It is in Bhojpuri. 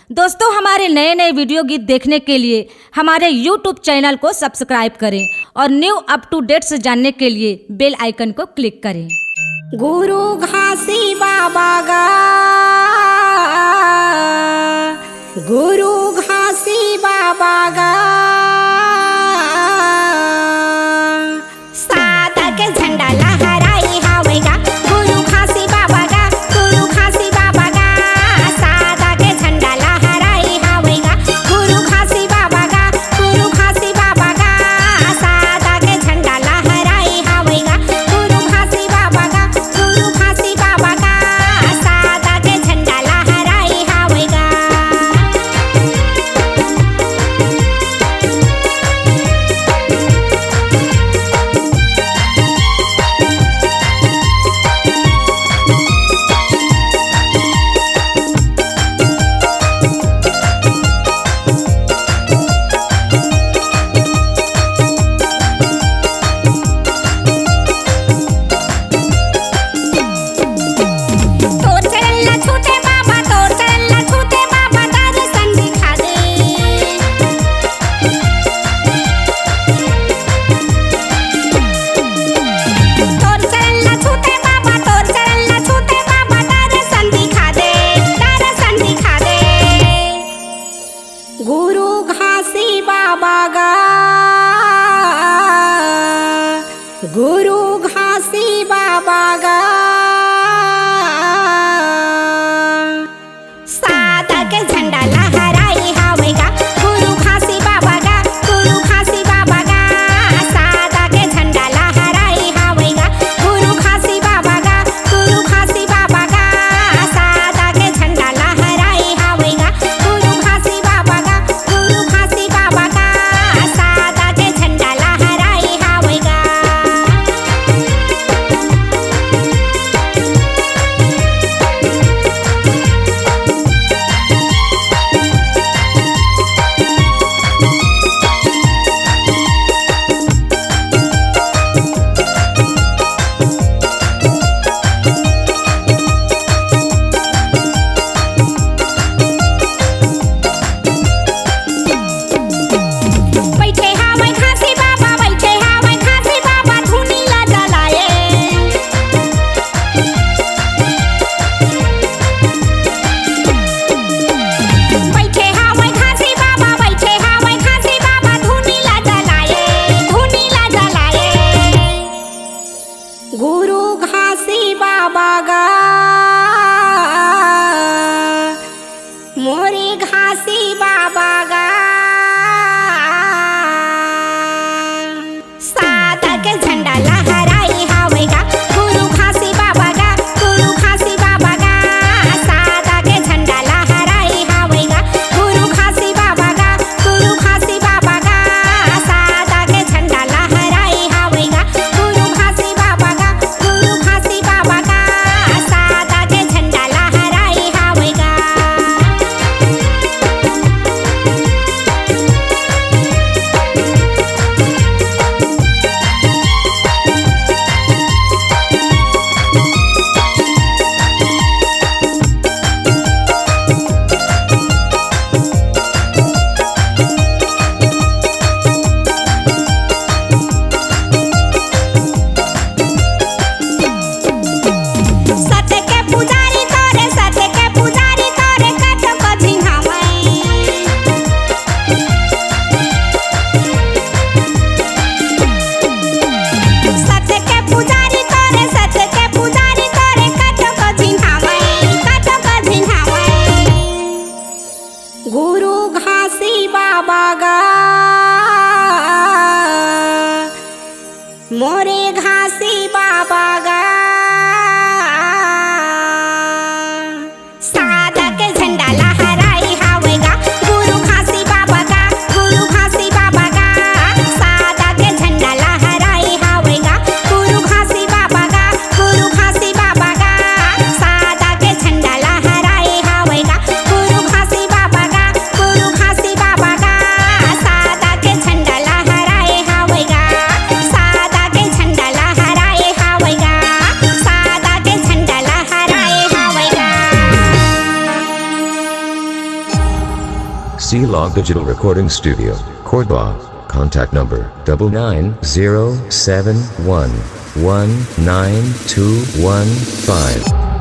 दोस्तों, हमारे नए नए वीडियो गीत देखने के लिए हमारे YouTube चैनल को सब्सक्राइब करें और न्यू अप टू डेट्स जानने के लिए बेल आइकन को क्लिक करें। गुरु घासी बाबा गा, गुरु घासी बाबा गा, सादा के झंडा लहराई हावे गा। गुरु घासी बाबा गा, गुरु घासी बाबा गा, सादा के झंडा लहराई हावे गा। गुरु घासी बाबा गा, गुरु घासी बाबा गा, सादा के झंडा लहराई हावे गा। गुरु घासी बाबा गा, गुरु घासी बाबा गा, सादा के झंडा लहराई हावे गा। गुरु घासी बाबा गा, गुरु घासी बाबा गा, सादा के झंडा लहराई हावे गा। गुरु घासी बाबा गा, गुरु घासी बाबा गा, सादा के झंडा लहराई हावे गा। गुरु घासी बाबा गा, गुरु घासी बाबा गा, सादा के झंडा लहराई हावे गा। गुरु घासी बाबा गा, गुरु घासी बाबा गा, सादा के झंडा लहराई हावे गा। बैठे हावे घासी बाबा, बैठे हावे घासी बाबा, धुनी ला जलाए। बैठे हावे घासी बाबा, बैठे हावे घासी बाबा, धुनी ला जलाए, धुनी ला जलाए। गुरु घासी बाबा गा, मोरे घासी बाबा गा, सादा के झंडा लहराई हावे गा। गुरु घासी बाबा गा, गुरु घासी बाबा गा, सादा के झंडा लहराई हावे गा। गुरु घासी बाबा गा, गुरु घासी बाबा गा, सादा के झंडा लहराई हावे गा। गुरु घासी बाबा गा, गुरु घासी बाबा गा, सादा के झंडा लहराई हावे गा। सत्य के पुजारी तोरे, सत्य के पुजारी तोरे, कतो को झिंघावै। सत्य के पुजारी तोरे, सत्य के पुजारी तोरे, कतो को झिंघावै, कतो को झिंघावै। गुरु घासी बाबा गा, मोरे घासी बाबा गा, सादा के झंडा लहराई हावे गा। गुरु घासी बाबा गा, गुरु घासी बाबा गा, सादा के झंडा लहराई हावे गा। गुरु घासी बाबा गा, गुरु घासी बाबा गा, सादा के झंडा लहराई हावे गा। गुरु घासी बाबा गा, गुरु घासी बाबा गा, सादा के झंडा लहराई हावे गा। सादा के झंडा लहराई C-Log Digital Recording Studio, Cordoba. Contact number 99071192215.